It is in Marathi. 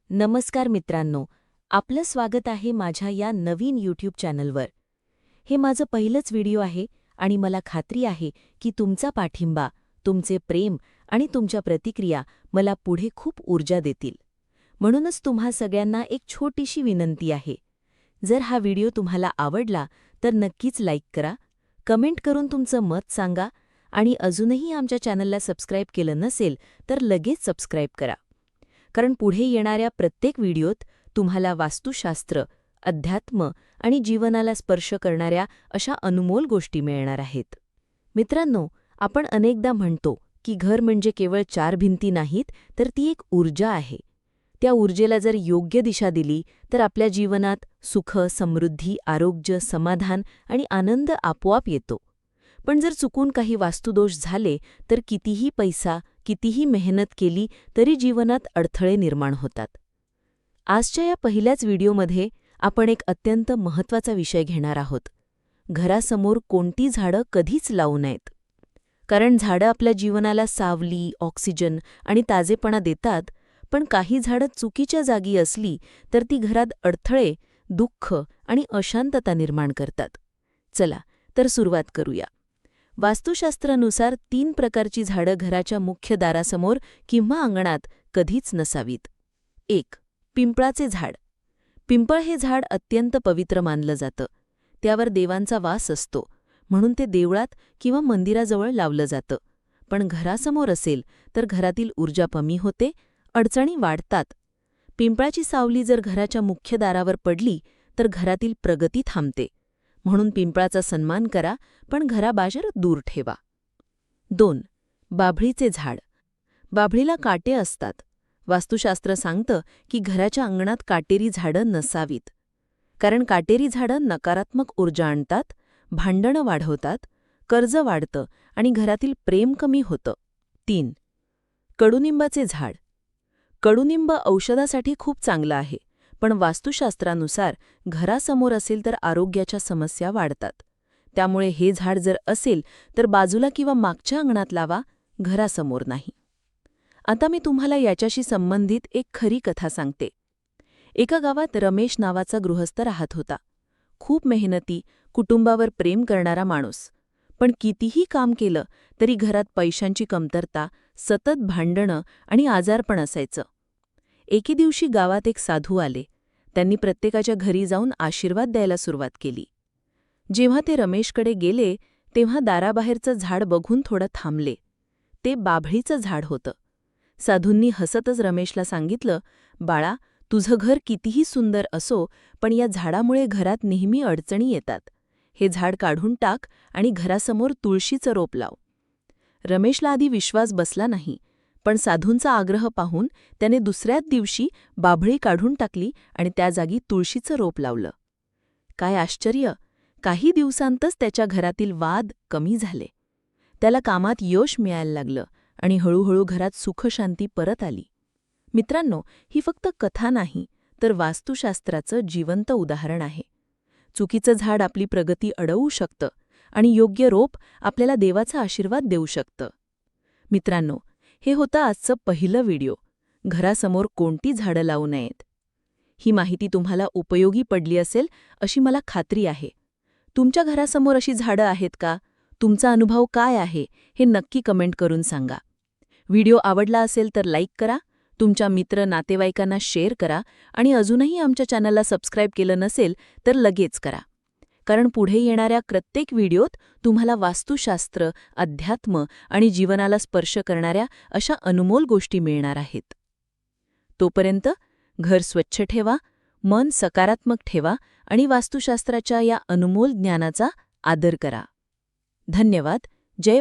नमस्कार मित्रांनो, आपलं स्वागत आहे माझ्या या नवीन यूट्यूब चॅनलवर. हे माझं पहिलंच व्हिडिओ आहे आणि मला खात्री आहे की तुमचा पाठिंबा, तुमचे प्रेम आणि तुमच्या प्रतिक्रिया मला पुढे खूप ऊर्जा देतील. म्हणूनच तुम्हा सगळ्यांना एक छोटीशी विनंती आहे. जर हा व्हिडिओ तुम्हाला आवडला तर नक्कीच लाईक करा, कमेंट करून तुमचं मत सांगा आणि अजूनही आमच्या चॅनलला सबस्क्राईब केलं नसेल तर लगेच सबस्क्राईब करा. कारण पुढे येणाऱ्या प्रत्येक व्हिडिओत तुम्हाला वास्तुशास्त्र, अध्यात्म आणि जीवनाला स्पर्श करणाऱ्या अशा अनमोल गोष्टी मिळणार आहेत. मित्रांनो, आपण अनेकदा म्हणतो की घर म्हणजे केवळ 4 भिंती नाहीत, तर ती एक ऊर्जा आहे. त्या ऊर्जेला जर योग्य दिशा दिली तर आपल्या जीवनात सुख, समृद्धी, आरोग्य, समाधान आणि आनंद आपोआप येतो. पण जर चुकून काही वास्तुदोष झाले तर कितीही पैसा, कितीही मेहनत केली तरी जीवनात अडथळे निर्माण होतात. आजच्या या पहिल्याच व्हिडिओमध्ये आपण एक अत्यंत महत्त्वाचा विषय घेणार आहोत. घरासमोर कोणती झाडं कधीच लावू नयेत. कारण झाडं आपल्या जीवनाला सावली, ऑक्सिजन आणि ताजेपणा देतात, पण काही झाडं चुकीच्या जागी असली तर ती घरात अडथळे, दुःख आणि अशांतता निर्माण करतात. चला तर सुरुवात करूया. वास्तुशास्त्रानुसार 3 प्रकारची झाडं घराच्या मुख्य दारासमोर किंवा अंगणात कधीच नसावीत. 1. पिंपळाचे झाड. पिंपळ हे झाड अत्यंत पवित्र मानलं जातं. त्यावर देवांचा वास असतो, म्हणून ते देवळात किंवा मंदिराजवळ लावलं जातं. पण घरासमोर असेल तर घरातील ऊर्जा कमी होते, अडचणी वाढतात. पिंपळाची सावली जर घराच्या मुख्य दारावर पडली तर घरातील प्रगती थांबते. म्हणून पिंपळाचा सन्मान करा, पण घराबाहेर दूर ठेवा. 2. बाभळीचे झाड. बाभळीला काटे असतात. वास्तुशास्त्र सांगतं की घराच्या अंगणात काटेरी झाडं नसावीत. कारण काटेरी झाडं नकारात्मक ऊर्जा आणतात, भांडणं वाढवतात, कर्ज वाढतं आणि घरातील प्रेम कमी होतं. 3. कडुनिंबाचे झाड. कडुनिंब औषधासाठी खूप चांगलं आहे, पण वास्तुशास्त्रानुसार घरासमोर असेल तर आरोग्याच्या समस्या वाढतात. त्यामुळे हे झाड जर असेल तर बाजूला किंवा मागच्या अंगणात लावा, घरासमोर नाही. आता मी तुम्हाला याच्याशी संबंधित एक खरी कथा सांगते. एका गावात रमेश नावाचा गृहस्थ राहत होता. खूप मेहनती, कुटुंबावर प्रेम करणारा माणूस. पण कितीही काम केलं तरी घरात पैशांची कमतरता, सतत भांडणं आणि आजारपण असायचं. एके दिवशी गावात एक साधू आले. त्यांनी प्रत्येकाच्या घरी जाऊन आशीर्वाद द्यायला सुरुवात केली. जेव्हा ते रमेशकडे गेले तेव्हा दाराबाहेरचं झाड बघून थोडं थांबले. ते बाभळीचं झाड होतं. साधूंनी हसतच रमेशला सांगितलं, बाळा, तुझं घर कितीही सुंदर असो, पण या झाडामुळे घरात नेहमी अडचणी येतात. हे झाड काढून टाक आणि घरासमोर तुळशीचं रोप लाव. रमेशला आधी विश्वास बसला नाही, पण साधूंचा आग्रह पाहून त्याने दुसऱ्याच दिवशी बाभळी काढून टाकली आणि त्या जागी तुळशीचं रोप लावलं. काय आश्चर्य! काही दिवसांतच त्याच्या घरातील वाद कमी झाले. त्याला कामात यश मिळायला लागलं आणि हळूहळू घरात सुखशांती परत आली. मित्रांनो, ही फक्त कथा नाही, तर वास्तुशास्त्राचं जिवंत उदाहरण आहे. चुकीचं झाड आपली प्रगती अडवू शकतं आणि योग्य रोप आपल्याला देवाचा आशीर्वाद देऊ शकतं. मित्रांनो, हे होतं आजचं पहिलं व्हिडिओ. घरासमोर कोणती झाडं लावू नयेत. ही माहिती तुम्हाला उपयोगी पडली असेल अशी मला खात्री आहे. तुमच्या घरासमोर अशी झाडं आहेत का? तुमचा अनुभव काय आहे हे नक्की कमेंट करून सांगा. व्हिडिओ आवडला असेल तर लाईक करा, तुमच्या मित्र नातेवाईकांना शेअर करा आणि अजूनही आमच्या चॅनलला सबस्क्राईब केलं नसेल तर लगेच करा. कारण पुढे येणाऱ्या प्रत्येक व्हिडिओत तुम्हाला वास्तुशास्त्र, अध्यात्म आणि जीवनाला स्पर्श करणाऱ्या अशा अनमोल गोष्टी मिळणार आहेत. तोपर्यंत घर स्वच्छ ठेवा, मन सकारात्मक ठेवा आणि वास्तुशास्त्राच्या या अनमोल ज्ञानाचा आदर करा. धन्यवाद. जय